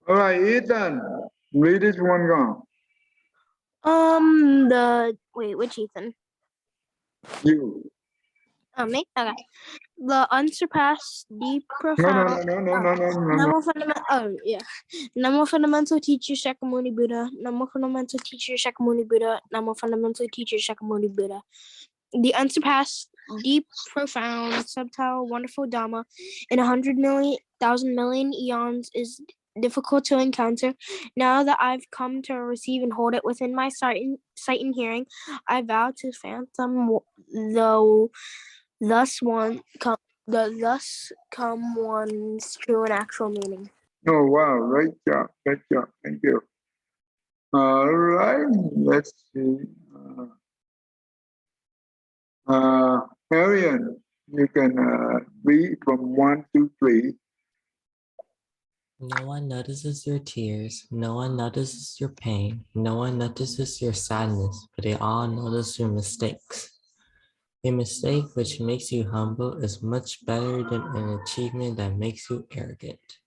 All right, Ethan, read this one go. Which Ethan? You. Oh, me? Okay. The unsurpassed, deep, No, profound. no. Namo fundamental teacher Shakyamuni Buddha. Namo fundamental teacher Shakyamuni Buddha. Namo fundamental teacher Shakyamuni Buddha. The unsurpassed, deep, profound, subtle, wonderful Dhamma in 100,000,000,000 eons is difficult to encounter. Now that I've come to receive and hold it within my sight and hearing, I vow to fathom the thus come one's true and actual meaning. Oh, wow, great job, thank you. All right, let's see. Arian, you can read from 1 to 3. No one notices your tears, no one notices your pain, no one notices your sadness, but they all notice your mistakes. A mistake which makes you humble is much better than an achievement that makes you arrogant.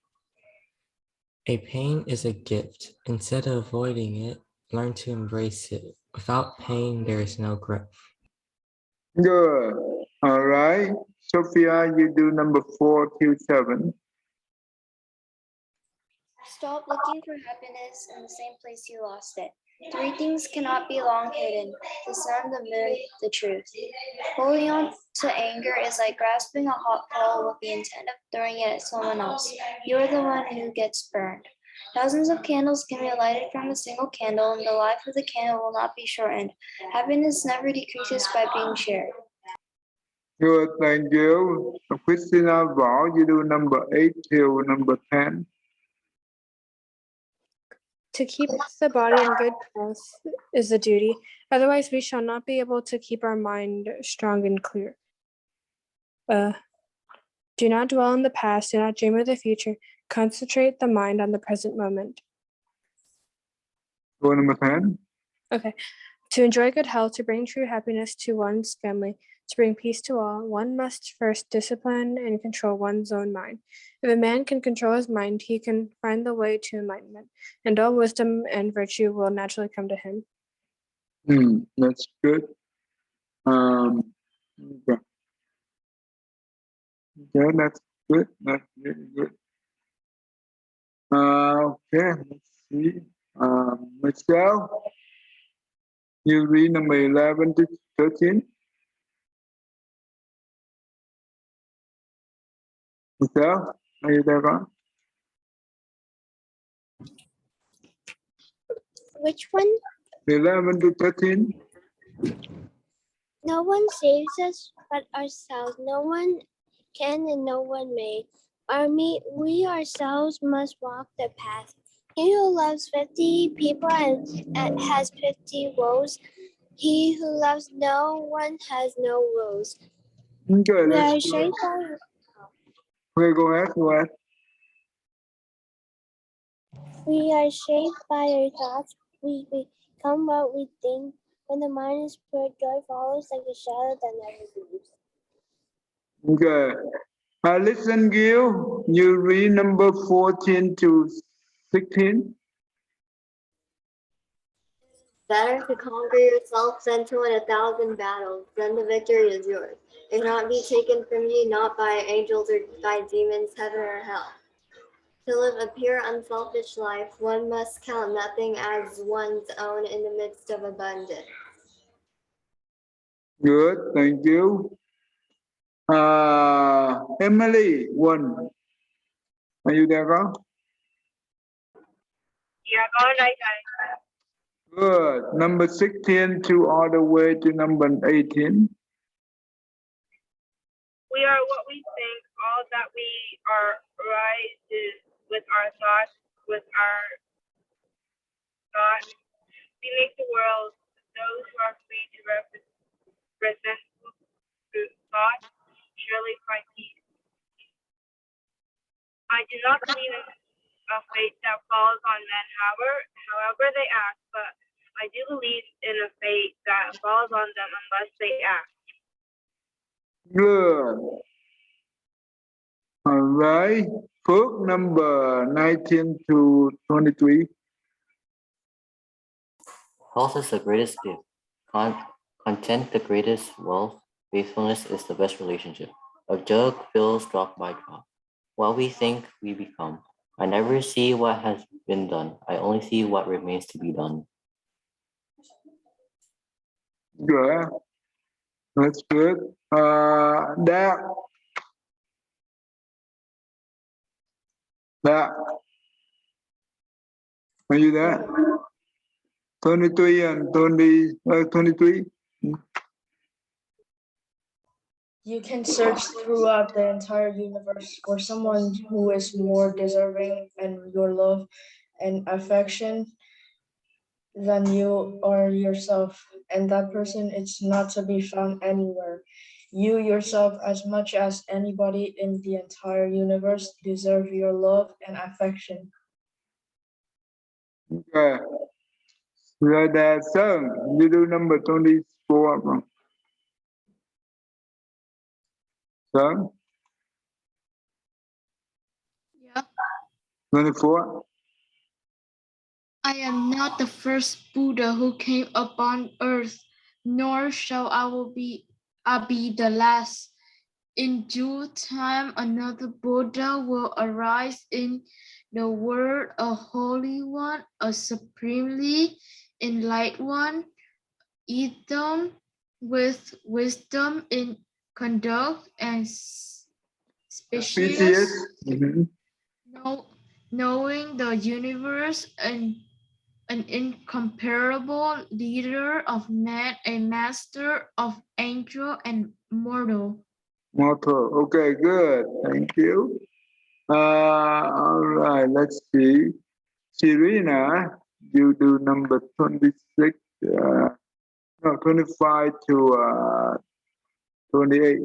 A pain is a gift. Instead of avoiding it, learn to embrace it. Without pain, there is no growth. Good. All right. Sophia, you do number 4 to 7. Stop looking for happiness in the same place you lost it. 3 things cannot be long hidden: the sun, the moon, the truth. Holding on to anger is like grasping a hot coal with the intent of throwing it at someone else. You are the one who gets burned. Thousands of candles can be lighted from a single candle, and the life of the candle will not be shortened. Happiness never decreases by being shared. Good, thank you. Christina Võ, you do number 8 till number 10. To keep the body in good health is a duty. Otherwise, we shall not be able to keep our mind strong and clear. Do not dwell in the past. Do not dream of the future. Concentrate the mind on the present moment. Go number 10. Okay. To enjoy good health, to bring true happiness to one's family, to bring peace to all, one must first discipline and control one's own mind. If a man can control his mind, he can find the way to enlightenment, and all wisdom and virtue will naturally come to him. That's good. Okay. Yeah, that's good. That's really good. Okay, let's see. Michelle, you read number 11 to 13. Michelle, are you there? Which one? 11 to 13. No one saves us but ourselves. No one can and no one may. We ourselves must walk the path. He who loves 50 people and has 50 woes. He who loves no one has no woes. Okay, We are let's shaped by go ahead. We are shaped by our thoughts. We become what we think. When the mind is pure, joy follows like a shadow that never leaves. Okay. Listen, Gil, you read number 14 to 16. Better to conquer yourself than to win 1,000 battles, then the victory is yours. It cannot be taken from you, not by angels or by demons, heaven or hell. To live a pure, unselfish life, one must count nothing as one's own in the midst of abundance. Good, thank you. Emily, 1. Are you there, girl? Yeah, all right. Good. Number 16 to all the way to number 18. We are what we think. All that we are rises with our thoughts, We make the world. Those who are free to represent through thought surely find peace. I do not believe in a fate that falls on men, however they act, but I do believe in a fate that falls on them unless they act. Good. All right. Phước number 19 to 23. Health is the greatest gift. Content the greatest wealth. Faithfulness is the best relationship. A jug fills drop by drop. What we think, we become. I never see what has been done. I only see what remains to be done. Good. That's good. That. Are you there? 23 and 23. You can search throughout the entire universe for someone who is more deserving and your love and affection than you are yourself, and that person is not to be found anywhere. You yourself, as much as anybody in the entire universe, deserve your love and affection. Okay. Rồi the Sơn, you do number 24. Sơn. Yeah. 24. I am not the first Buddha who came upon earth, nor shall I be the last. In due time, another Buddha will arise in the world, a holy one, a supremely enlightened one, eternal with wisdom in conduct and Species. species, Mhm. knowing the universe and an incomparable leader of men, a master of angel and mortal. Mortal. Okay, good. Thank you. All right, let's see. Serena, you do number 26. No, 25 to 28.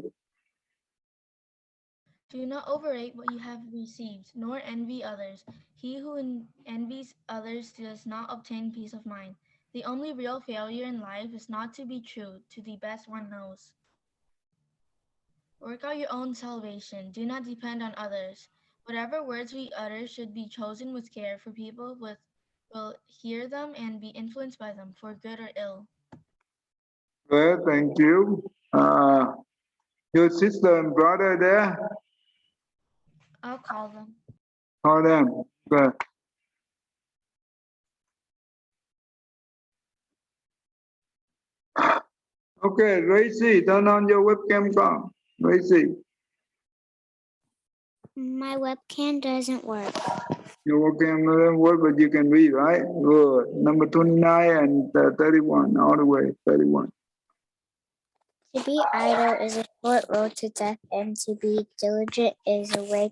Do not overrate what you have received, nor envy others. He who envies others does not obtain peace of mind. The only real failure in life is not to be true to the best one knows. Work out your own salvation. Do not depend on others. Whatever words we utter should be chosen with care, for people will hear them and be influenced by them, for good or ill. Good, thank you. Your sister and brother there? I'll call them. Call them. Good. Okay, Racy, turn on your webcam con. Racy, My webcam doesn't work. your webcam doesn't work, but you can read, right? Good. Number 29 and 31, all the way, 31. To be idle is a short road to death, and to be diligent is a way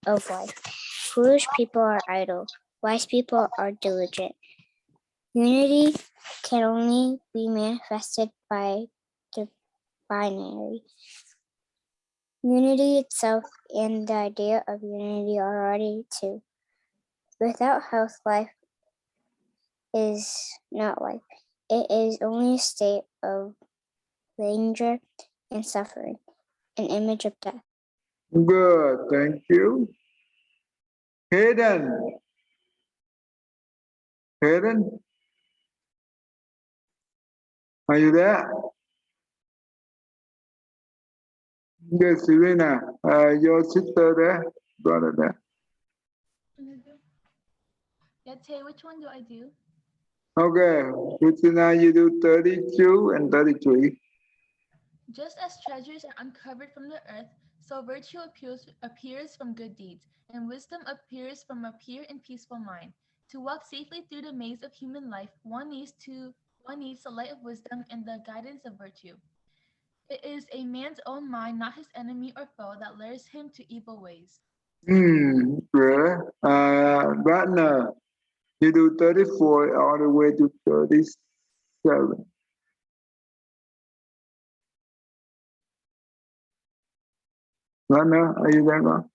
of life. Foolish people are idle. Wise people are diligent. Unity can only be manifested by the binary. Unity itself and the idea of unity are already two. Without health, life is not life. It is only a state of danger and suffering, an image of death. Good, thank you. Hayden. Hayden? Are you there? Yes, Serena. Your sister there? Brother there? Yeah, Tay, which one do I do? Okay, Christina, you do 32 and 33. Just as treasures are uncovered from the earth, so virtue appears from good deeds, and wisdom appears from a pure and peaceful mind. To walk safely through the maze of human life, one needs the light of wisdom and the guidance of virtue. It is a man's own mind, not his enemy or foe, that lures him to evil ways. Good. Ratner, you do 34 all the way to 37. Ratner, are you there now?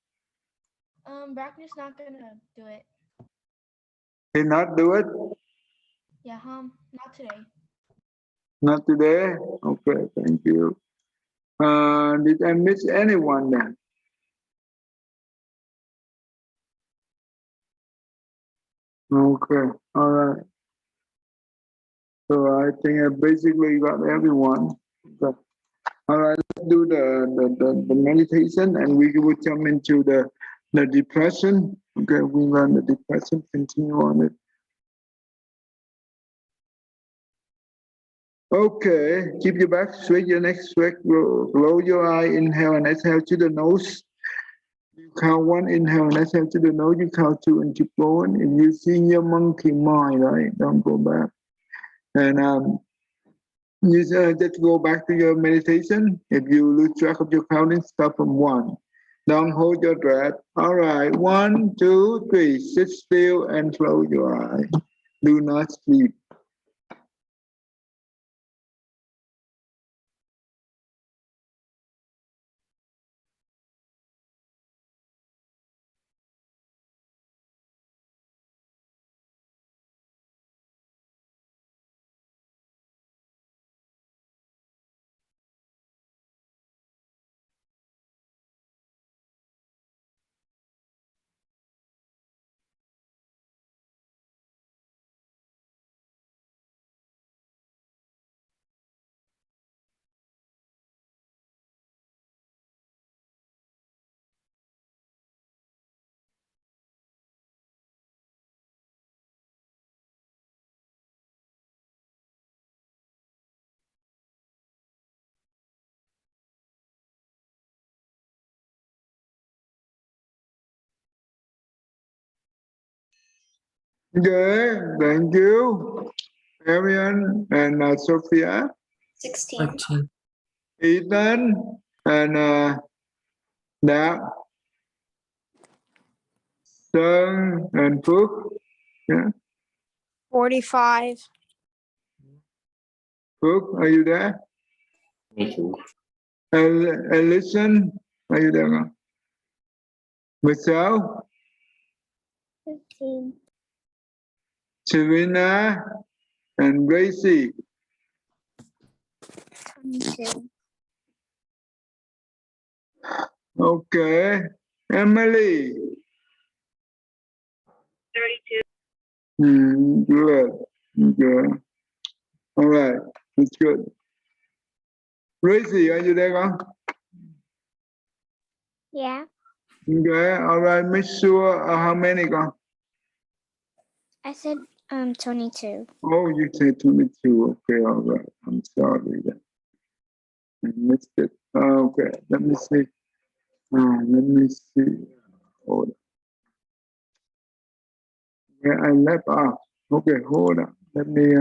Brackner's not gonna do it. He not do it? Yeah, not today. Not today? Okay, thank you. Did I miss anyone then? Okay, all right. So I think I basically got everyone. Okay. All right, let's do the meditation and we will jump into the depression. Okay, we learn the depression, continue on it. Okay, keep your back straight, your neck straight, close your eye, inhale and exhale to the nose. You count one, inhale and exhale to the nose, you count two and keep going. If you see your monkey mind, right, don't go back. And you just go back to your meditation. If you lose track of your counting, start from one. Don't hold your breath. All right, 1, 2, 3, sit still and close your eye. Do not sleep. Okay, thank you. Arian and Sophia, 16. 13. Ethan, and Đạp, Sơn, and Phước. Yeah. 45. Phước, are you there? Me too. Listen, are you there? Michelle, 15. Serena, and Gracie. 22. Okay, Emily. 32. Good. Good. All right, that's good. Gracie, are you there? Yeah, Okay, all right, make sure how many go? I said 22. Oh, you said 22. Okay, all right. I'm sorry that I missed it. Okay, let me see. Let me see. Hold on. Where I left off. Okay, hold on. Let me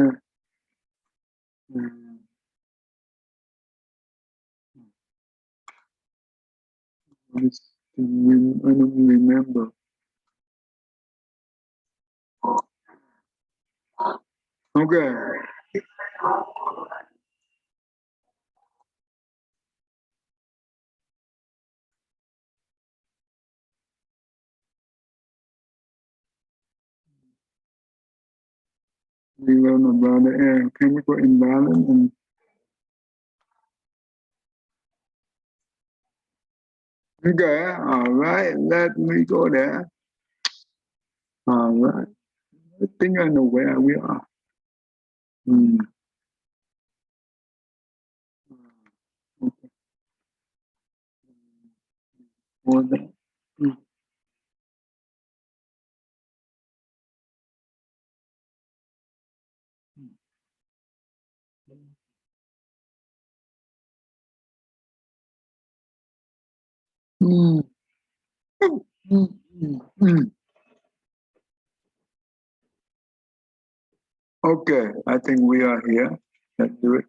I don't remember. Okay. We learn about the air chemical imbalance and okay, all right, let me go there. All right. I think I know where we are. Okay. Hold on. Mm. Mm. Okay, I think we are here. Let's do it.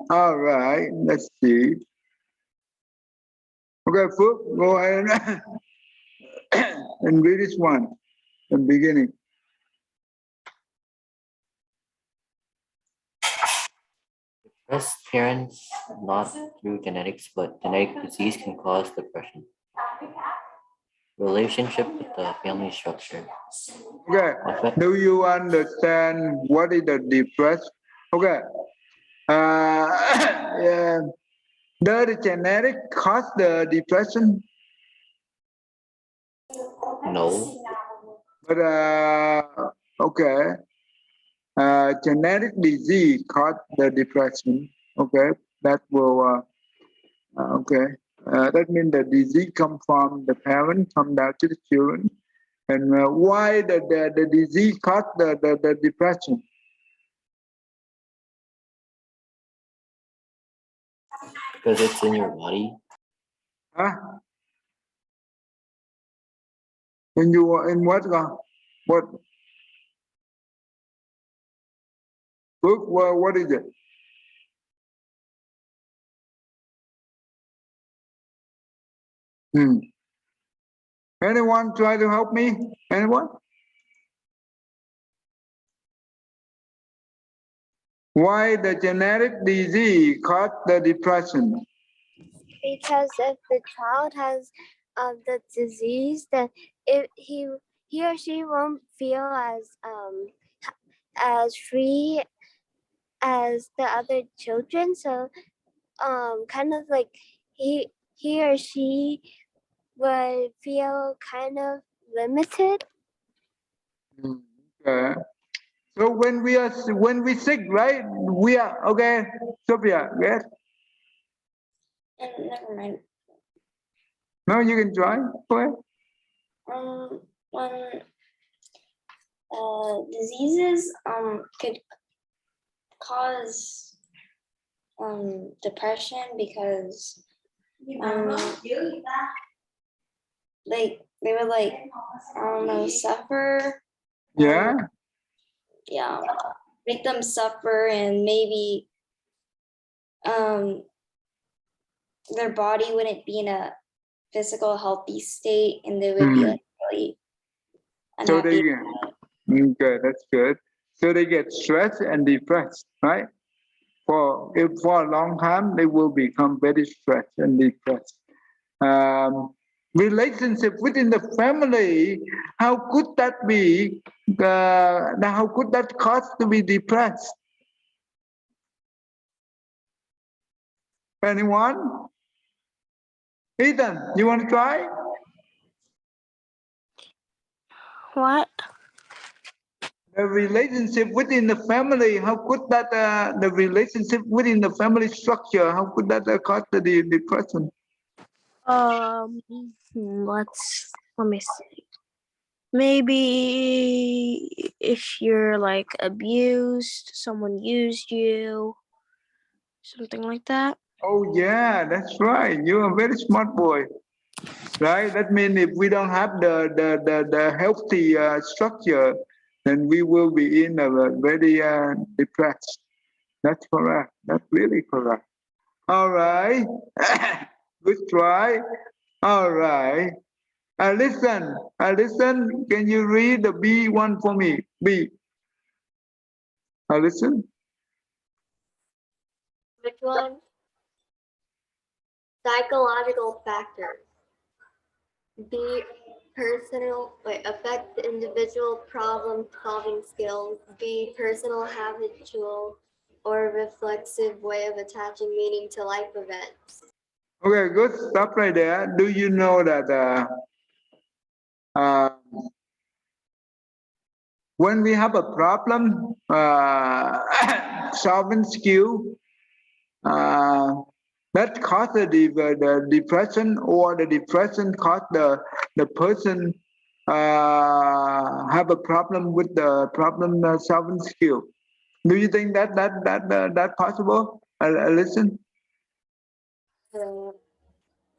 All right, let's see. Okay, Phước, go ahead and read this one, the beginning. Depressed parents, not through genetics, but genetic disease can cause depression. relationship with the family structure. Okay. Affect- Do you understand what is the depression? Okay. Yeah. Does the genetic cause the depression? No. But okay. Genetic disease cause the depression. Okay. That will okay. That means the disease come from the parent, come down to the children. And why the disease cause the depression? Because it's in your body. Huh? In what? What book? What is it? Anyone try to help me? Anyone? Why the genetic disease cause the depression? Because if the child has the disease, then he or she won't feel as free as the other children. So kind of like he or she would feel kind of limited. Okay. So when we sick, right? We are okay. Sophia, yes. Never mind. No, you can try. Go ahead. When diseases could cause depression because like they would like I don't know suffer. Yeah. Yeah, make them suffer and maybe their body wouldn't be in a physical healthy state and they would be like really So unhappy. okay, that's good. So they get stressed and depressed, right? For a long time, they will become very stressed and depressed. Relationship within the family, how could that be? How could that cause to be depressed? Anyone? Ethan, you want to try? What? The relationship within the family, how could that, the relationship within the family structure, how could that cause the depression? Let me see. Maybe if you're like abused, someone used you, something like that. Oh yeah, that's right. You're a very smart boy, right? That means if we don't have the healthy structure, then we will be in a very depressed. That's correct. That's really correct. All right. Good try. All right. Listen. Listen. Can you read the B one for me? B. Listen. Which one? Psychological factors. B. Affect the individual problem-solving skills. B. Personal, habitual, or reflexive way of attaching meaning to life events. Okay, good. Stop right there. Do you know that when we have a problem, solving skill, that cause the depression, or the depression cause the person have a problem with the problem solving skill. Do you think that possible? Listen.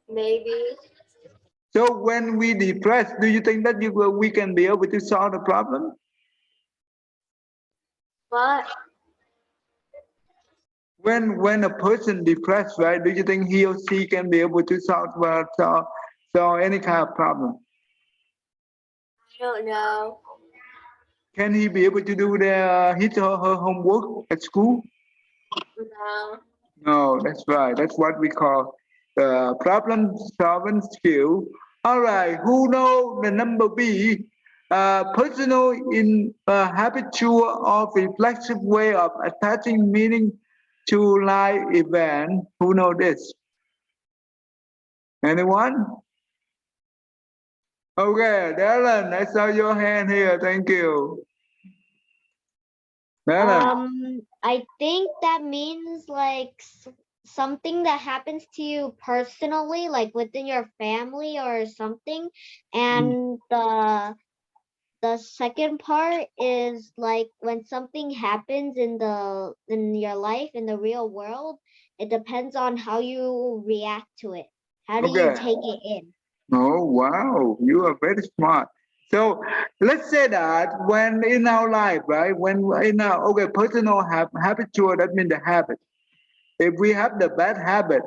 Maybe. So when we depress, do you think that we can be able to solve the problem? What? When a person depressed, right? Do you think he or she can be able to solve any kind of problem? I don't know. Can he be able to do his or her homework at school? No. No, that's right. That's what we call the problem solving skill All right. Who know the number B? Personal in habitual or reflexive way of attaching meaning to life event. Who know this? Anyone? Okay, Darren, I saw your hand here. Thank you. Darren. I think that means like something that happens to you personally, like within your family or something. And the second part is like when something happens in your life in the real world, it depends on how you react to it. How do you Okay. take it in? Oh, wow. You are very smart. So let's say that when in our life, right? When in our, okay, personal habitual, that means the habit. If we have the bad habit,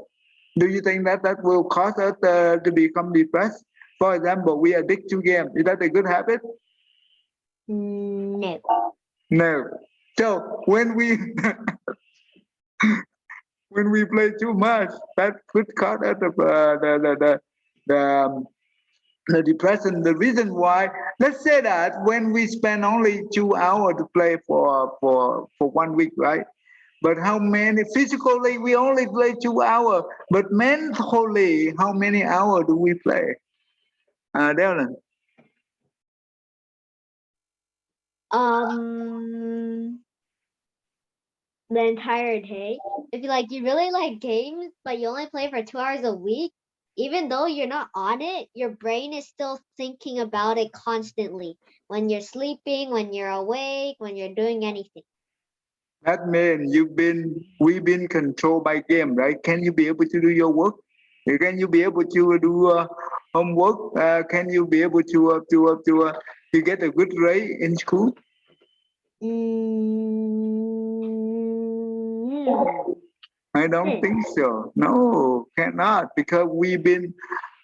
do you think that that will cause us to become depressed? For example, we addict to game. Is that a good habit? No. No. So when we when we play too much, that could cause us the the depression. The reason why, let's say that when we spend only 2 hours to play for 1 week, right? But how many physically we only play 2 hours, but mentally how many hours do we play? Dylan. The entire day. If you really like games, but you only play for 2 hours a week, even though you're not on it, your brain is still thinking about it constantly. When you're sleeping, when you're awake, when you're doing anything. That means we've been controlled by game, right? Can you be able to do your work? Can you be able to do homework? Can you be able to get a good grade in school? I don't think so. No, cannot, because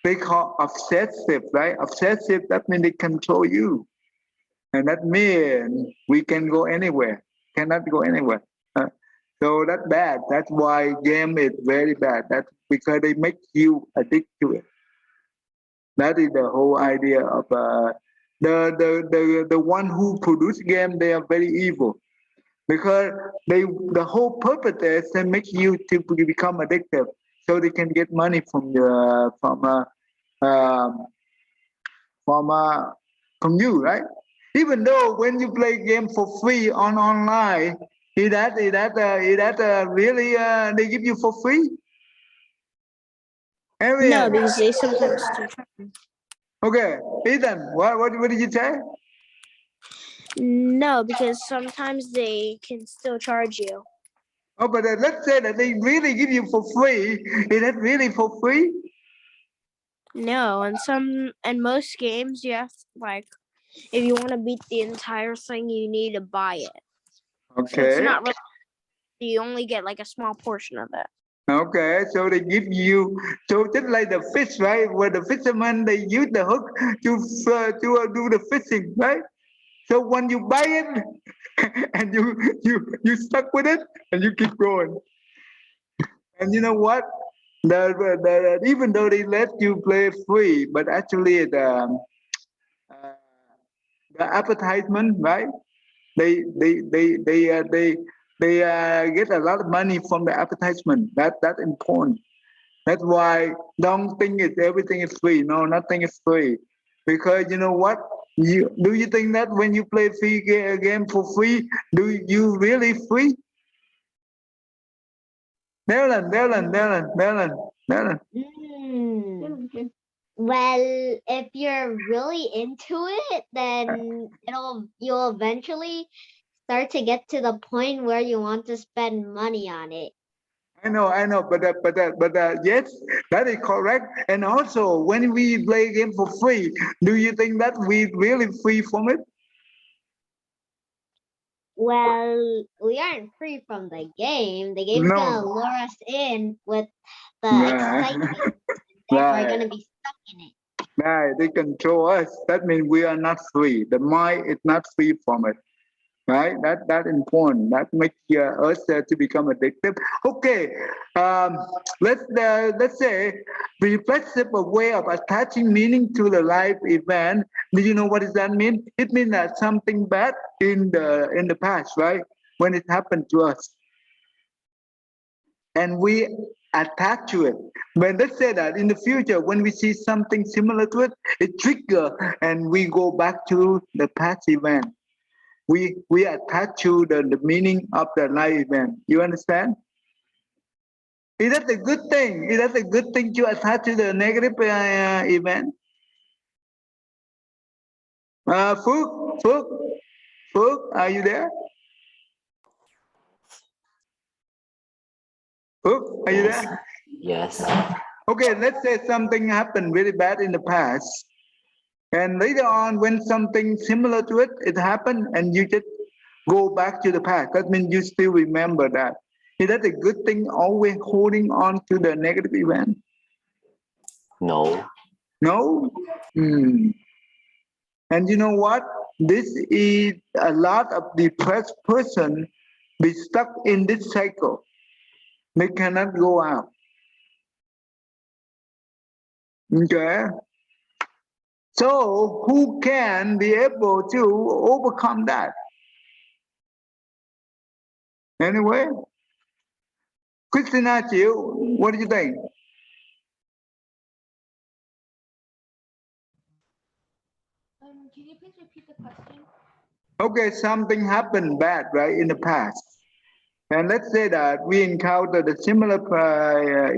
they call obsessive, right? Obsessive, that means they control you. And that means we can go anywhere, cannot go anywhere. So that's bad. That's why game is very bad. That's because they make you addicted to it. That is the whole idea of the one who produce game. They are very evil because the whole purpose is to make you to become addictive, so they can get money from um, from you, right? Even though when you play game for free on online, really they give you for free? No, Ariel. because they sometimes do. Okay, Ethan, what did you say? No, because sometimes they can still charge you. Oh, but let's say that they really give you for free. Is that really for free? No, and most games you have if you want to beat the entire thing, you need to buy it. So it's Okay. not really. You only get like a small portion of it. Okay, so they give you, so just like the fish, right? Where the fishermen they use the hook to do the fishing, right? So when you buy it and you stuck with it and you keep going, and you know what? Even though they let you play free, but actually uh, the advertisement, right? They they they they uh, they they get a lot of money from the advertisement. That's important. That's why don't think everything is free. No, nothing is free. Because you know what? Do you think that when you play game for free, do you really free? Dylan. Well, if you're really into it, then you'll eventually start to get to the point where you want to spend money on it. I know, but yes, that is correct. And also, when we play game for free, do you think that we really free from it? Well, we aren't free from the game. The game's gonna No. lure us in with the Right. excitement. Therefore, we're gonna be stuck in it. Right. They control us. That means we are not free. The mind is not free from it. Right. That important. That makes us to become addictive. Okay. Let's say reflexible way of attaching meaning to the life event. Do you know what does that mean? It means that something bad in the past, right? When it happened to us, and we attach to it. But let's say that in the future, when we see something similar to it, it trigger, and we go back to the past event. We attach to the meaning of the life event. You understand? Is that a good thing? Is that a good thing to attach to the negative event? Phước, are you there? Phước, are you Yes. there? Yes. Okay, let's say something happened really bad in the past, and later on, when something similar to it, it happened, and you just go back to the past. That means you still remember that. Is that a good thing? Always holding on to the negative event? No. No. And you know what? This is a lot of depressed person be stuck in this cycle. They cannot go out. Okay. So who can be able to overcome that? Anyway, Christina Chiu, what do you think? Can you please repeat the question? Okay, something happened bad, right, in the past. And let's say that we encountered a similar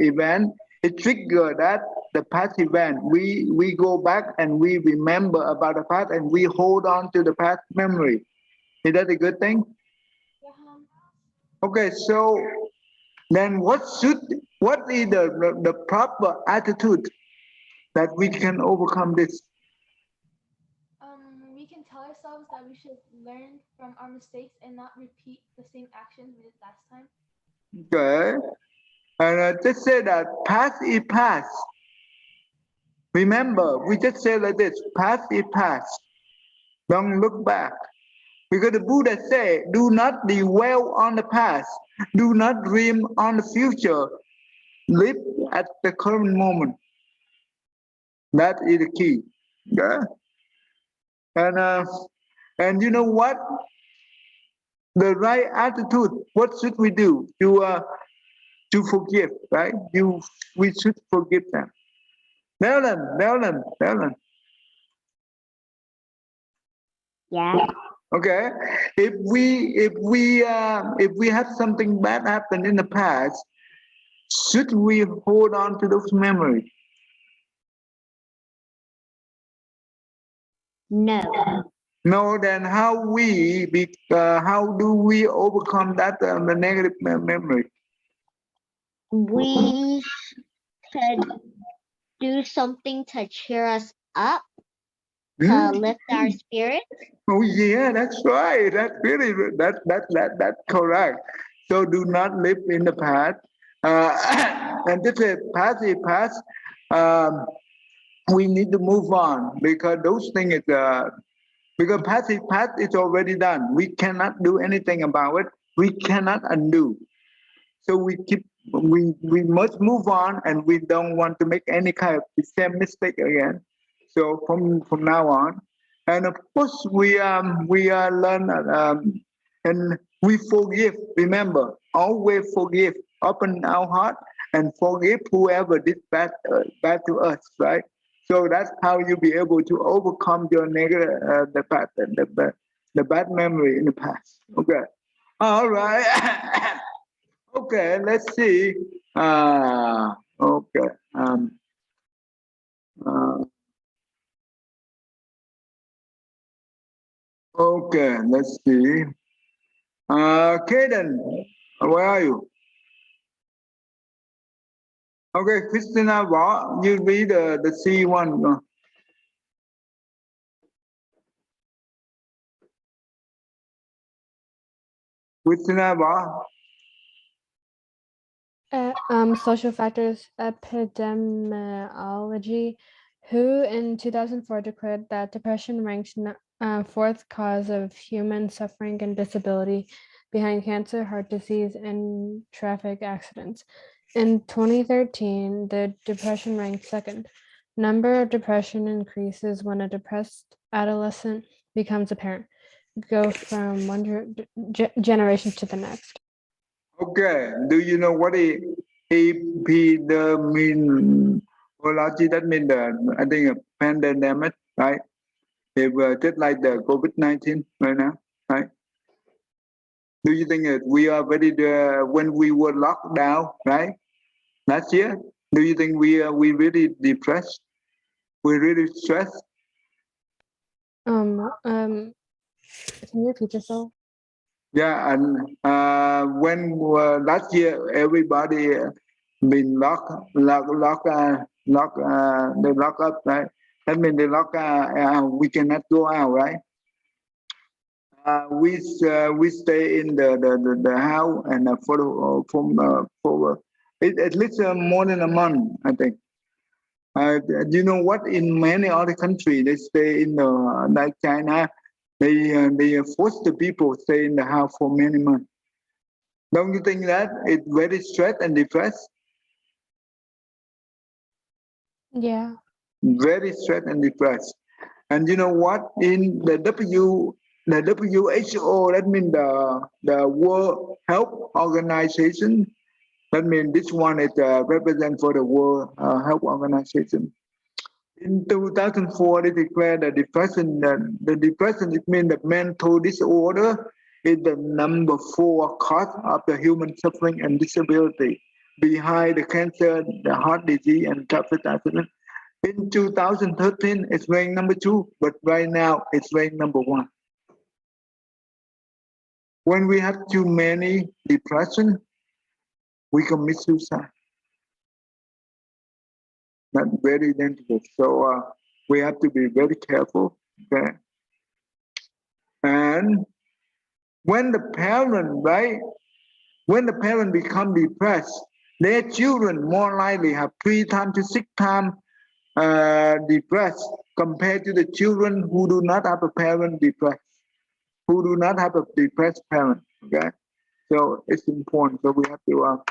event. It triggered that the past event. We go back and we remember about the past and we hold on to the past memory. Is that a good thing? Okay, so then what is the proper attitude that we can overcome this? We can tell ourselves that we should learn from our mistakes and not repeat the same actions we did last time. Okay, and just say that past is past. Remember, we just say like this: past is past. Don't look back. Because the Buddha said, do not dwell on the past. Do not dream on the future. Live at the current moment. That is the key. Yeah. And you know what? The right attitude. What should we do? To forgive, right? We should forgive them. Marilyn. Yeah. Okay. If we have something bad happen in the past, should we hold on to those memories? No. No, then how do we overcome that the negative memory? We should do something to cheer us up, to lift our spirits. Oh yeah, that's right. That's really that's correct. So do not live in the past. And this is past is past. We need to move on because those things is because past is past. It's already done. We cannot do anything about it. We cannot undo. So we must move on, and we don't want to make any kind of the same mistake again. So from now on, and of course we learn and we forgive. Remember, always forgive. Open our heart and forgive whoever did bad to us. Right. So that's how you be able to overcome your negative the bad memory in the past. Okay. All right. Okay, let's see. Okay. Uh, okay, let's see. Kaden, where are you? Okay, Christina, you read the C1. Christina, Social factors epidemiology, who in 2004 declared that depression ranks fourth cause of human suffering and disability behind cancer, heart disease, and traffic accidents. In 2013, the depression ranked second. Number of depression increases when a depressed adolescent becomes a parent. Go from one generation to the next. Okay, do you know what is epidemiology? That means I think a pandemic, right? If just like the COVID-19 right now, right? Do you think that we are very when we were locked down, right? Last year, do you think we really depressed? We really stressed? Can you repeat yourself? Yeah, and when last year everybody been they lock up, right? That means they lock we cannot go out, right? We stay in the house and for at least more than a month, I think. You know what? In many other countries, they stay in the like China, they force the people stay in the house for many months. Don't you think that it's very stressed and depressed? Yeah. Very stressed and depressed. And you know what? In the WHO, that means the World Health Organization. That means this one is represent for the World Health Organization. In 2004, they declared that depression. The depression, it means the mental disorder is the number 4 cause of the human suffering and disability, behind the cancer, the heart disease, and traffic accident. In 2013, it's ranked number 2, but right now it's ranked number 1. When we have too many depression, we commit suicide. That's very dangerous. So we have to be very careful. Okay. And when the parent, right? When the parent become depressed, their children more likely have 3 times to 6 times depressed compared to the children who do not have a parent depressed, who do not have a depressed parent. Okay, so it's important. So we have to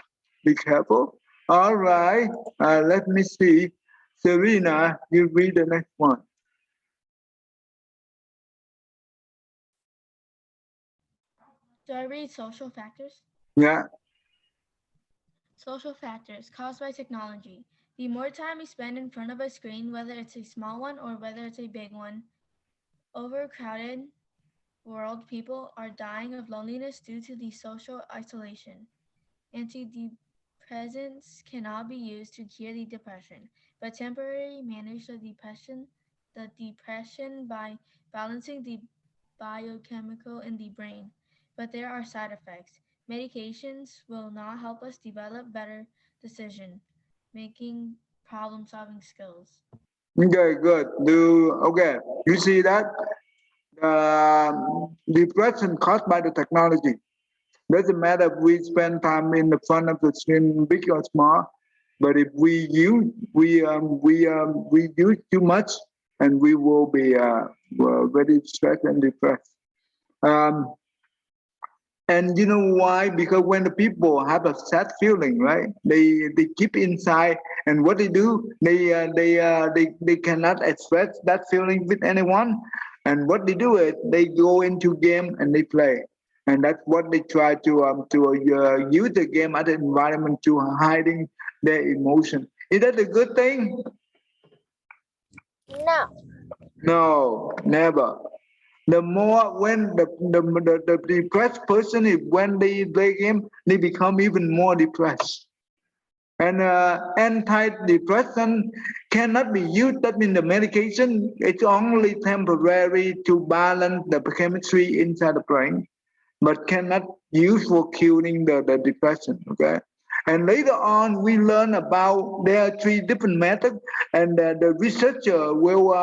be careful. All right, let me see. Serena, you read the next one. Do I read social factors? Yeah. Social factors caused by technology. The more time we spend in front of a screen, whether it's a small one or whether it's a big one, overcrowded world, people are dying of loneliness due to the social isolation. Antidepressants cannot be used to cure the depression, but temporarily manage the depression by balancing the biochemical in the brain. But there are side effects. Medications will not help us develop better decision-making, problem-solving skills. Okay, good. Okay, you see that depression caused by the technology. Doesn't matter if we spend time in the front of the screen, big or small, but if we use too much, and we will be very stressed and depressed. And you know why? Because when the people have a sad feeling, right? They keep inside, and what they do, they cannot express that feeling with anyone. And what they do is they go into game and they play, and that's what they try to use the game as an environment to hiding their emotion. Is that a good thing? No. No, never. The more when the depressed person is when they play game, they become even more depressed. And antidepressant cannot be used. That means the medication it's only temporary to balance the chemistry inside the brain, but cannot use for curing the depression. Okay. And later on, we learn about there are 3 different methods, and the researcher will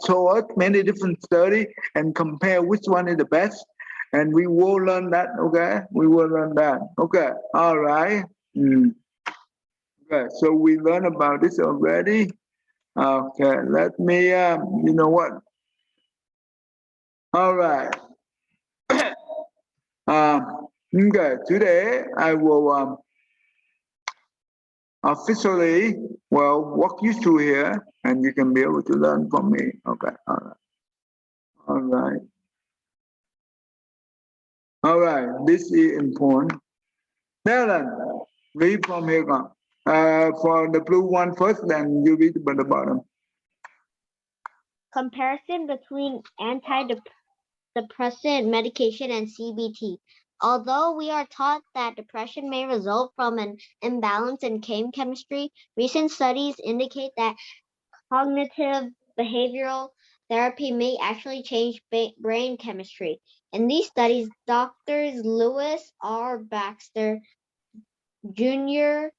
show us many different studies and compare which one is the best. And we will learn that. Okay, we will learn that. Okay, all right. Okay, so we learned about this already. Okay, let me. You know what? All right. Okay, today I will officially will walk you through here, and you can be able to learn from me. Okay, all right, all right, all right. This is important. Then read from here. For the blue one first, then you read at the bottom. Comparison between antidepressant medication and CBT. Although we are taught that depression may result from an imbalance in chemistry, recent studies indicate that cognitive behavioral therapy may actually change brain chemistry. In these studies, doctors Lewis R. Baxter Jr.,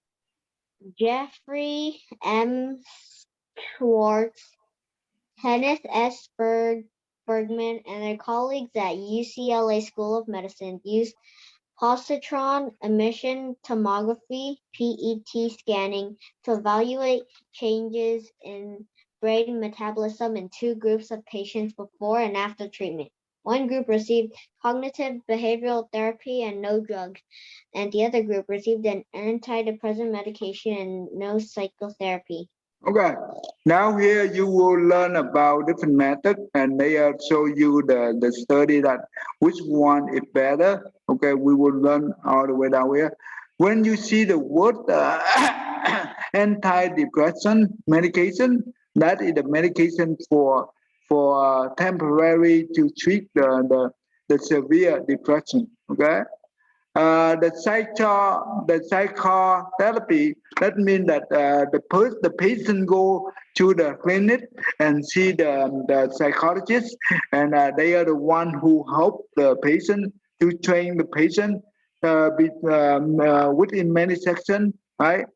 Jeffrey M. Schwartz, Kenneth S. Bergman, and their colleagues at UCLA School of Medicine used positron emission tomography (PET) scanning to evaluate changes in brain metabolism in two groups of patients before and after treatment. One group received cognitive behavioral therapy and no drugs, and the other group received an antidepressant medication and no psychotherapy. Okay, now here you will learn about different methods, and they show you the study that which one is better. Okay, we will learn all the way down here. When you see the word antidepressant medication, that is the medication for temporary to treat the severe depression. Okay. The psychotherapy, that means that the patient go to the clinic and see the psychologist, and they are the one who help the patient to train the patient within many sections, right?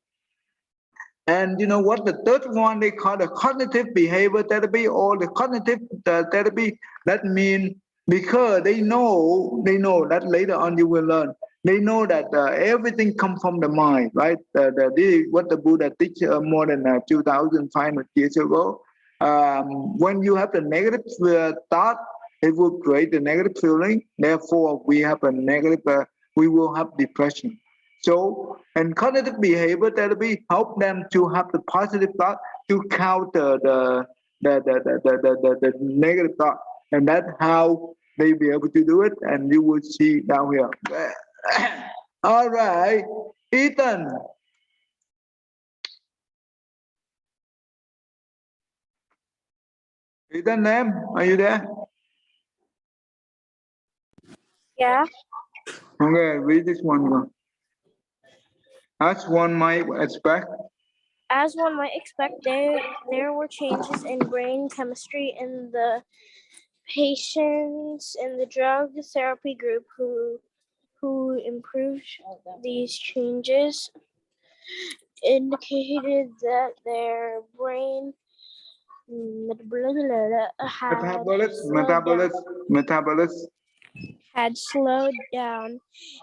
And you know what? The third one they call the cognitive behavior therapy or the cognitive therapy. That means because they know that later on you will learn. They know that everything comes from the mind, right? This is what the Buddha teach more than 2,500 years ago. When you have the negative thought, it will create the negative feeling. Therefore, we have a negative. We will have depression. So, and cognitive behavior therapy help them to have the positive thought to counter the negative thought, and that's how they be able to do it. And you will see down here. All right, Ethan. Ethan, name, are you there? Yeah. Okay, read this one. As one might expect. As one might expect, there were changes in brain chemistry in the patients in the drug therapy group who improved. These changes indicated that their brain had slowed down.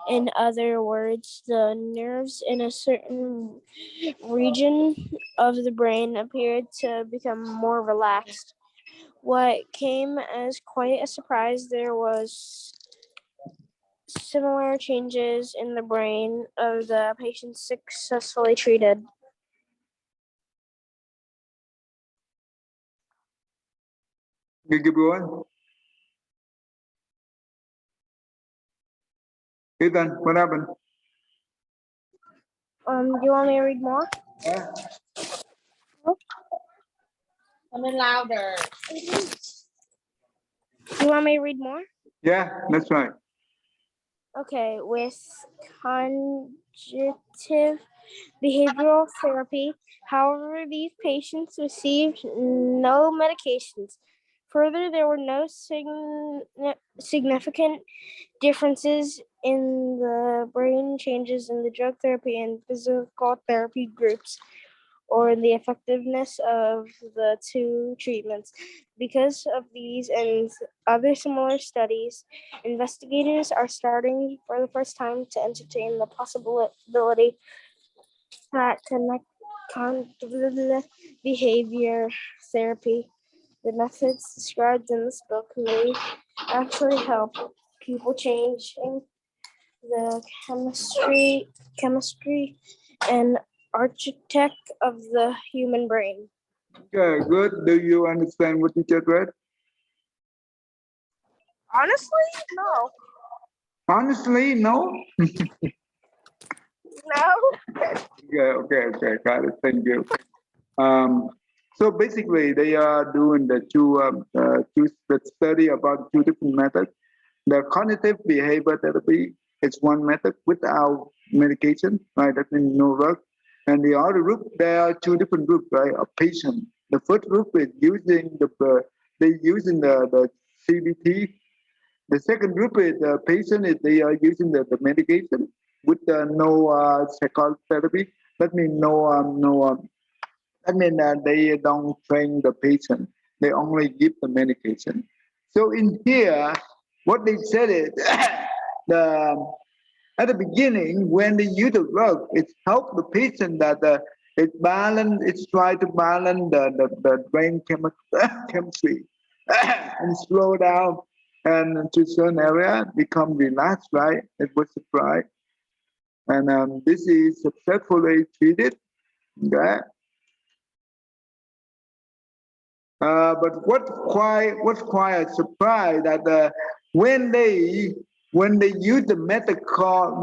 In other words, the nerves in a certain region of the brain appeared to become more relaxed. What came as quite a surprise, there was similar changes in the brain of the patients successfully treated. You keep going. Ethan, what happened? Do you want me to read more? Yeah. Come in louder. Do you want me to read more? Yeah, that's right. Okay, with cognitive behavioral therapy, however, these patients received no medications. Further, there were no significant differences in the brain changes in the drug therapy and physical therapy groups, or the effectiveness of the two treatments. Because of these and other similar studies, investigators are starting for the first time to entertain the possibility that cognitive behavior therapy, the methods described in this book, may actually help people changing the chemistry and architect of the human brain. Okay, good. Do you understand what you just read? Honestly, no. Honestly, no. No. Okay, got it. Thank you. So basically, they are doing the the study about two different methods. The cognitive behavior therapy is one method without medication, right? That means no drug. And the other group, there are two different groups, right? Of patients. The first group is using the CBT. The second group is the patient is they are using the medication with no psychotherapy. That means they don't train the patient. They only give the medication. So in here, what they said is the at the beginning when they use the drug, it helps the patient that it's try to balance the brain chemistry and slow down and to certain area become relaxed, right? It was surprised. And this is successfully treated. Okay. But what's quite a surprise that when they use the method called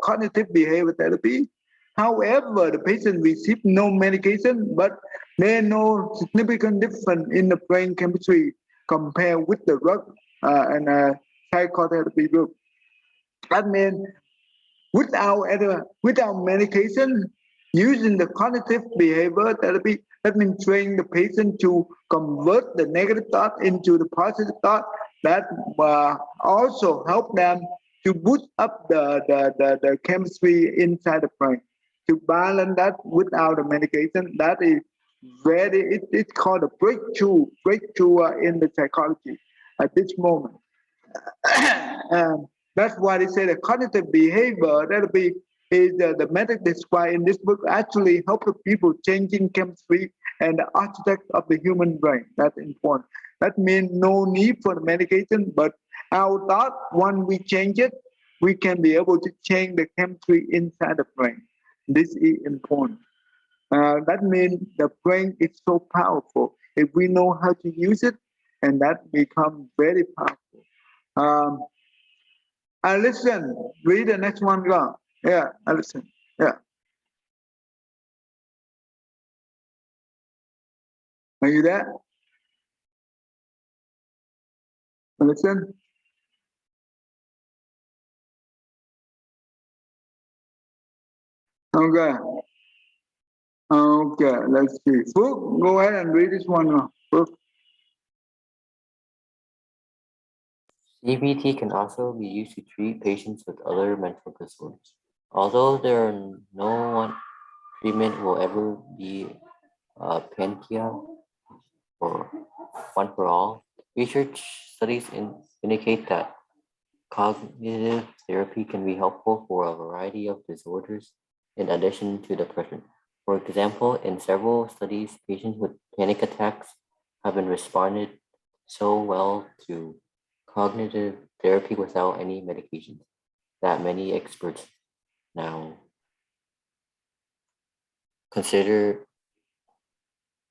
cognitive behavior therapy, however, the patient received no medication, but there are no significant difference in the brain chemistry compared with the drug and psychotherapy group. That means without medication, using the cognitive behavior therapy, that means training the patient to convert the negative thought into the positive thought. That also help them to boost up the chemistry inside the brain. To balance that without the medication, that is it's called a breakthrough in the psychology at this moment. And that's why they say the cognitive behavior therapy is the method described in this book actually help the people changing chemistry and the architect of the human brain. That's important. That means no need for the medication, but our thought, when we change it, we can be able to change the chemistry inside the brain. This is important. That means the brain is so powerful if we know how to use it, and that becomes very powerful. Listen, read the next one. Go. Yeah, listen. Yeah. Are you there? Listen. Okay. Okay, let's see. Phước, go ahead and read this one. Phước. CBT can also be used to treat patients with other mental disorders. Although there are no one treatment will ever be a panacea or one for all, research studies indicate that cognitive therapy can be helpful for a variety of disorders in addition to depression. For example, in several studies, patients with panic attacks have been responded so well to cognitive therapy without any medications that many experts now consider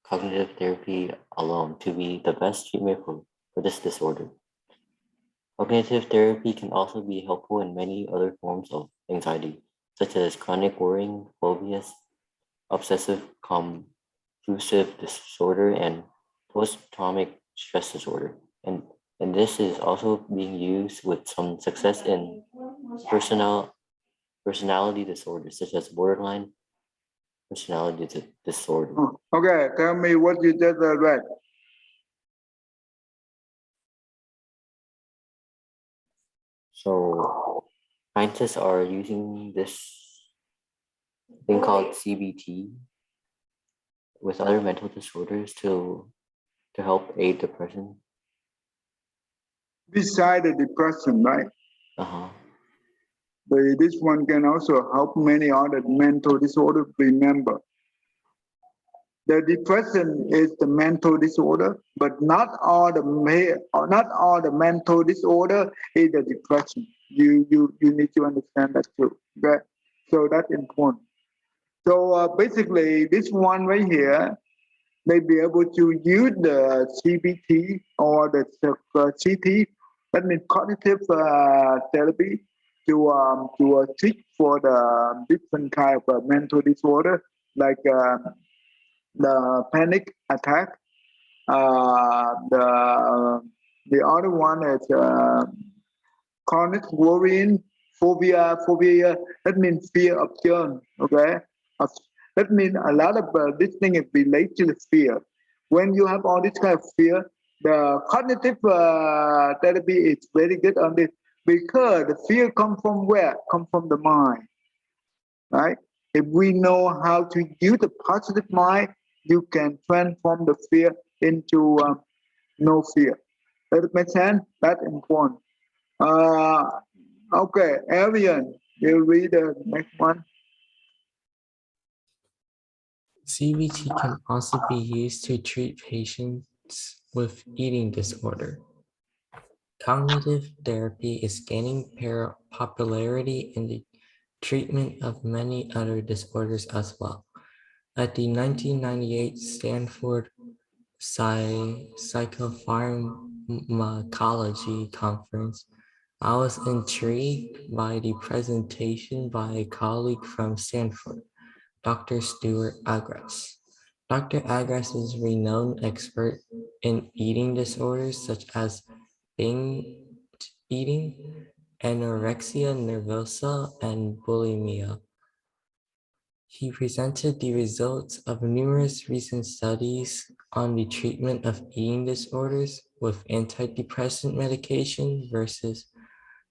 cognitive therapy alone to be the best treatment for this disorder. Cognitive therapy can also be helpful in many other forms of anxiety, such as chronic worrying, phobias, obsessive compulsive disorder, and post-traumatic stress disorder. And this is also being used with some success in personality disorders, such as borderline personality disorder. Okay, tell me what you just read. So scientists are using this thing called CBT with other mental disorders to help aid depression. Beside the depression, right? Uh-huh. This one can also help many other mental disorders. Remember, the depression is the mental disorder, but not all the mental disorder is the depression. You need to understand that too. Okay? So that's important. So basically, this one right here, may be able to use the CBT or the CT, that means cognitive therapy, to treat for the different kind of mental disorder, like the panic attack. The other one is chronic worrying, phobia. That means fear of change. Okay, that means a lot of this thing is related to the fear. When you have all this kind of fear, the cognitive therapy is very good on this because the fear comes from where? Come from the mind, right? If we know how to use the positive mind, you can transform the fear into no fear. Does it make sense? That's important. Okay, Arian, you read the next one. CBT can also be used to treat patients with eating disorder. Cognitive therapy is gaining popularity in the treatment of many other disorders as well. At the 1998 Stanford Psychopharmacology Conference, I was intrigued by the presentation by a colleague from Stanford, Dr. Stuart Agras. Dr. Agras is a renowned expert in eating disorders such as binge eating, anorexia nervosa, and bulimia. He presented the results of numerous recent studies on the treatment of eating disorders with antidepressant medication versus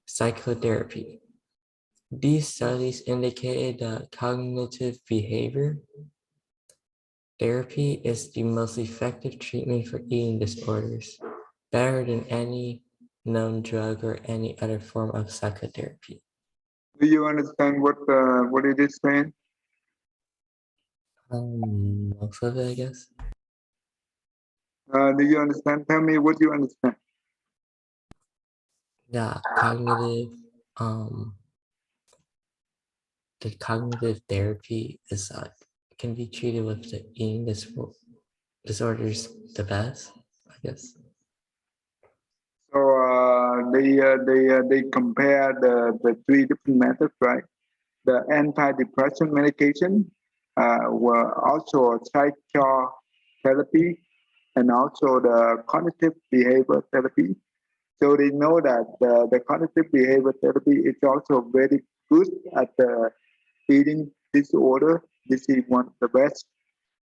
psychotherapy. These studies indicated that cognitive behavior therapy is the most effective treatment for eating disorders, better than any known drug or any other form of psychotherapy. Do you understand what it is saying? Most of it, I guess. Do you understand? Tell me what you understand. Yeah, the cognitive therapy is can be treated with the eating disorders the best, I guess. So they compare the three different methods, right? The antidepressant medication were also psychotherapy and also the cognitive behavior therapy. So they know that the cognitive behavior therapy is also very good at the eating disorder. This is one of the best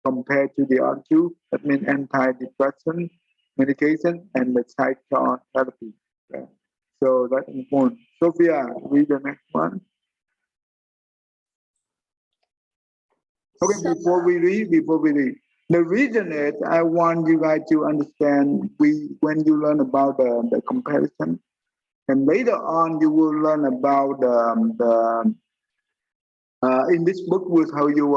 compared to the other two. That means antidepressant medication and the psychotherapy. Okay? So that's important. Sophia, read the next one. Okay, before we read, the reason is I want you guys to understand when you learn about the comparison, and later on you will learn about in this book will tell you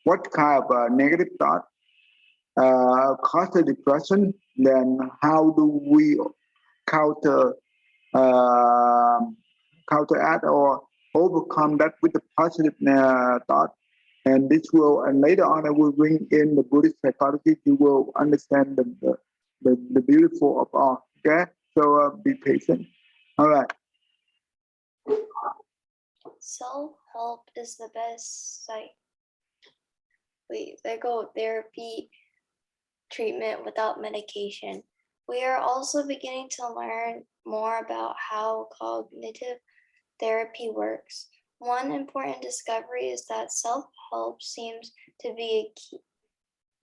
what kind of negative thought cause the depression, then how do we counteract or overcome that with the positive thought. And this will, and later on, I will bring in the Buddhist psychology. You will understand the beautiful of all. Okay, so be patient. All right. Self-help is the best psychotherapy treatment without medication. We are also beginning to learn more about how cognitive therapy works. One important discovery is that self-help seems to be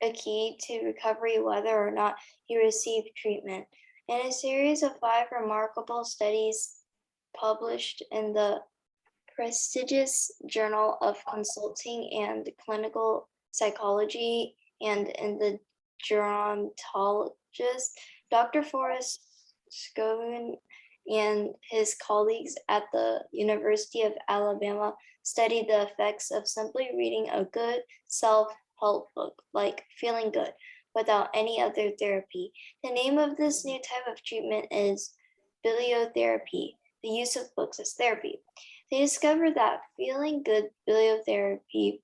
a key to recovery whether or not you receive treatment. In a series of 5 remarkable studies published in the prestigious Journal of Consulting and Clinical Psychology and in the Gerontologist, Dr. Forrest Scovin and his colleagues at the University of Alabama studied the effects of simply reading a good self-help book, like Feeling Good, without any other therapy. The name of this new type of treatment is bibliotherapy, the use of books as therapy. They discovered that feeling good bibliotherapy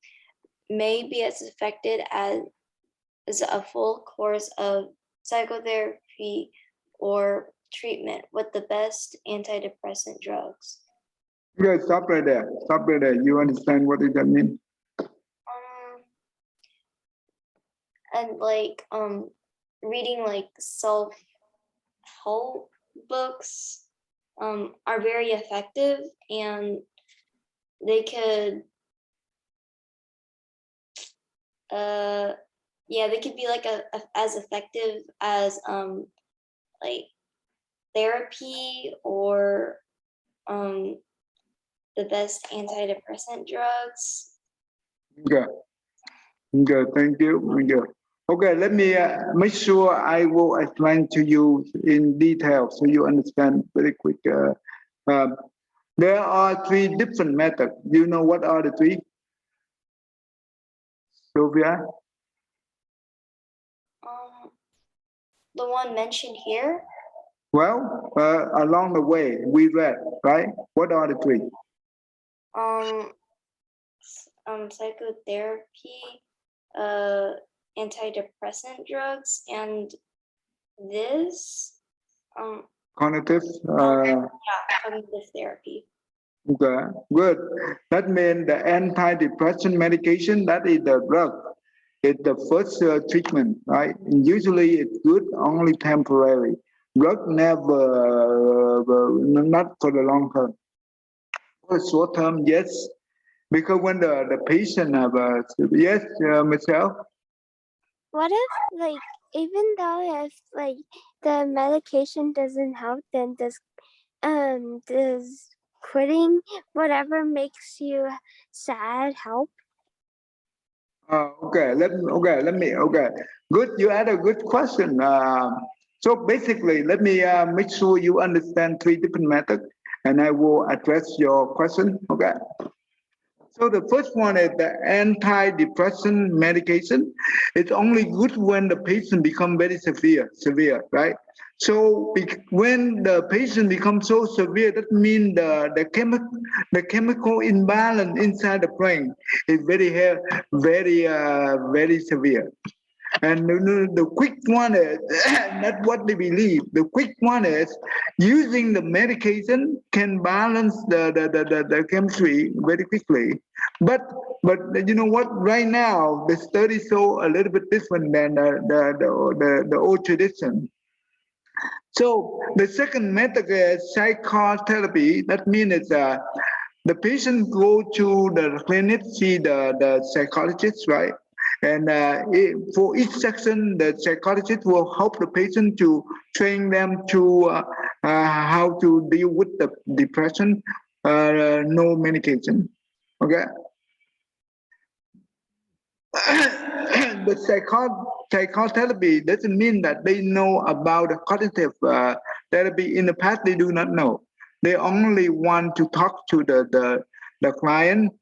may be as effective as a full course of psychotherapy or treatment with the best antidepressant drugs. Okay, stop right there. Stop right there. You understand what does that mean? And like reading like self-help books are very effective, and they could they could be like as effective as like therapy or the best antidepressant drugs. Okay. Okay, thank you. Thank you. Okay, let me make sure I will explain to you in detail so you understand very quick. There are 3 different methods. Do you know what are the 3? Sophia? The one mentioned here. Well, along the way we read, right? What are the 3? Psychotherapy, antidepressant drugs, and this Cognitive. cognitive therapy. Okay, good. That means the antidepressant medication, that is the drug. It's the first treatment, right? And usually it's good, only temporary. Drug never, not for the long term. For short term, yes. Because when the patient have yes, Michelle? What if, like, even though if like the medication doesn't help, then does quitting whatever makes you sad help? Okay, let me, good, you had a good question. So basically, let me make sure you understand 3 different methods, and I will address your question, okay? So the first one is the antidepressant medication. It's only good when the patient becomes very severe, right? So when the patient becomes so severe, that means the chemical imbalance inside the brain is very severe. And the quick one is not what they believe. The quick one is using the medication can balance the chemistry very quickly. But you know what? Right now the study show a little bit different than the old tradition. So the second method is psychotherapy. That means the patient go to the clinic, see the psychologist, right? And for each section, the psychologist will help the patient to train them to how to deal with the depression, no medication. Okay. The psychotherapy doesn't mean that they know about the cognitive therapy. In the past, they do not know. They only want to talk to the client,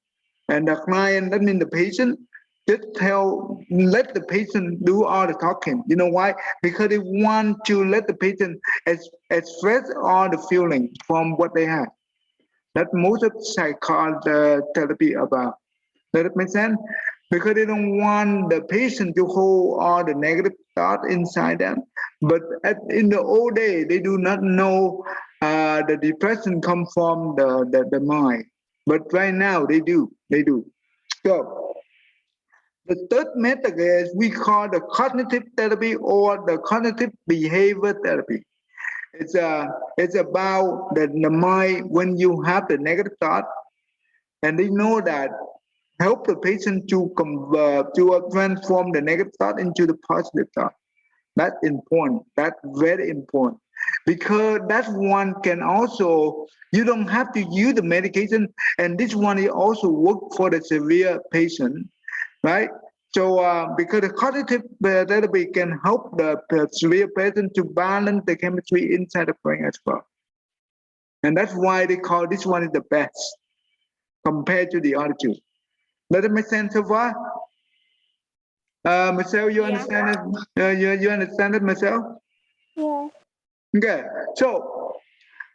and the client, that means the patient, just let the patient do all the talking. You know why? Because they want to let the patient express all the feeling from what they have. That's most of psychotherapy about. Does it make sense? Because they don't want the patient to hold all the negative thought inside them. But in the old day, they do not know the depression come from the mind. But right now, they do. So the third method is we call the cognitive therapy or the cognitive behavior therapy. It's about the mind when you have the negative thought, and they know that help the patient to convert, to transform the negative thought into the positive thought. That's important. That's very important, because that one can also, you don't have to use the medication, and this one is also work for the severe patient, right? So because the cognitive therapy can help the severe patient to balance the chemistry inside the brain as well. And that's why they call this one is the best compared to the other 2. Does it make sense so far? Michelle, you understand it? You understand it, Michelle? Yeah. Okay. So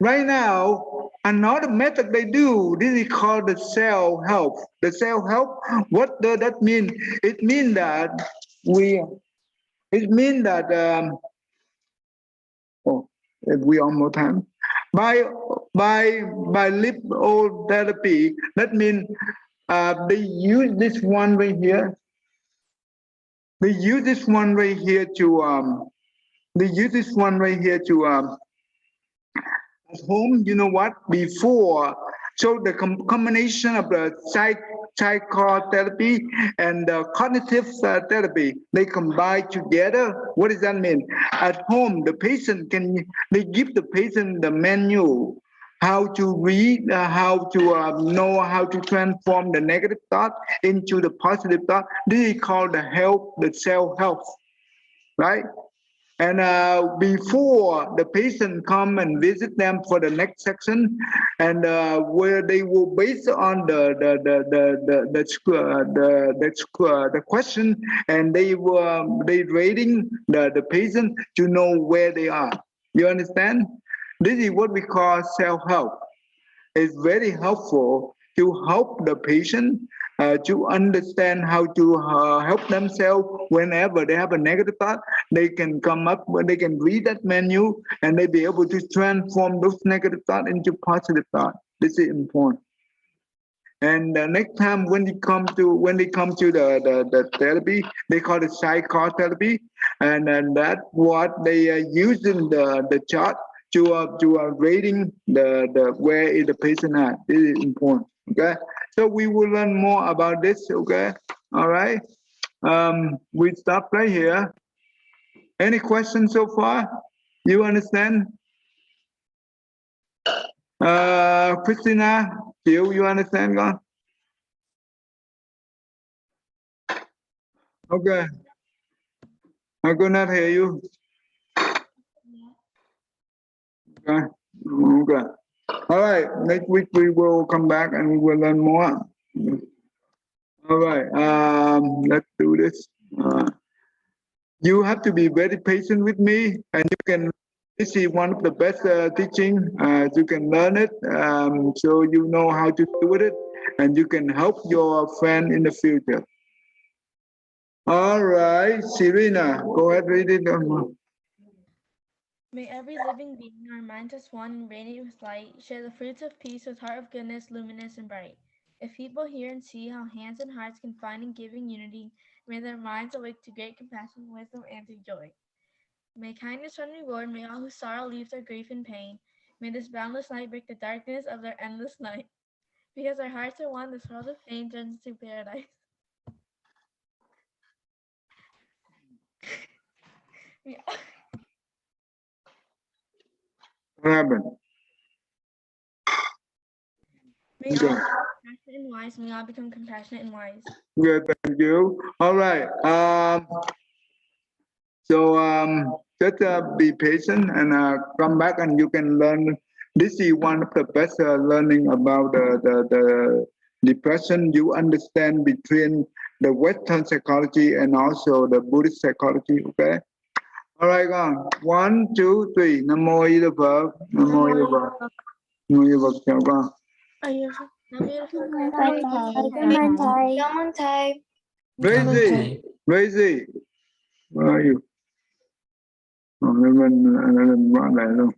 Right now, another method they do, this is called the self-help. The self-help, what does that mean? It means that oh, if we one more time. By lipo therapy, that means they use this one right here. They use this one right here to at home, you know what, before, so the combination of the psychotherapy and the cognitive therapy, they combine together. What does that mean? At home, the patient they give the patient the menu, how to read, how to know how to transform the negative thought into the positive thought. This is called the self-help, right? And before the patient come and visit them for the next section, and where they will based on the question, and they rating the patient to know where they are. You understand? This is what we call self-help. It's very helpful to help the patient to understand how to help themselves whenever they have a negative thought. They can come up, they can read that menu, and they be able to transform those negative thoughts into positive thought. This is important. And next time when they come to the therapy, they call it psychotherapy, and that's what they use in the chart to rating the where is the patient at. This is important. Okay, so we will learn more about this. Okay, all right. We stop right here. Any questions so far? You understand? Christina, you understand, God? Okay. I could not hear you. Okay. Okay. All right. Next week we will come back and we will learn more. All right. Let's do this. You have to be very patient with me, and you can. This is one of the best teaching. You can learn it, so you know how to do it, and you can help your friend in the future. All right, Serena, go ahead, read it. May every living being, our minds as one and radiant with light, share the fruits of peace with heart of goodness, luminous and bright. If people hear and see how hands and hearts can find in giving unity, may their minds awake to great compassion, wisdom, and to joy. May kindness run reward, may all who sorrow leave their grief and pain. May this boundless light break the darkness of their endless night. Because our hearts are one, this world of pain turns to paradise. What happened? May all become compassionate and wise. May all become compassionate and wise. Good, thank you. All right. Just be patient and come back, and you can learn. This is one of the best learning about the depression. You understand between the Western psychology and also the Buddhist psychology. Okay. All right, go on. 1, 2, 3. Namo Yi the verb. Namo Yi the verb. Namo Yi the verb. Chào con. Crazy. Where are you? Oh, lên lên lên lên lên lên luôn.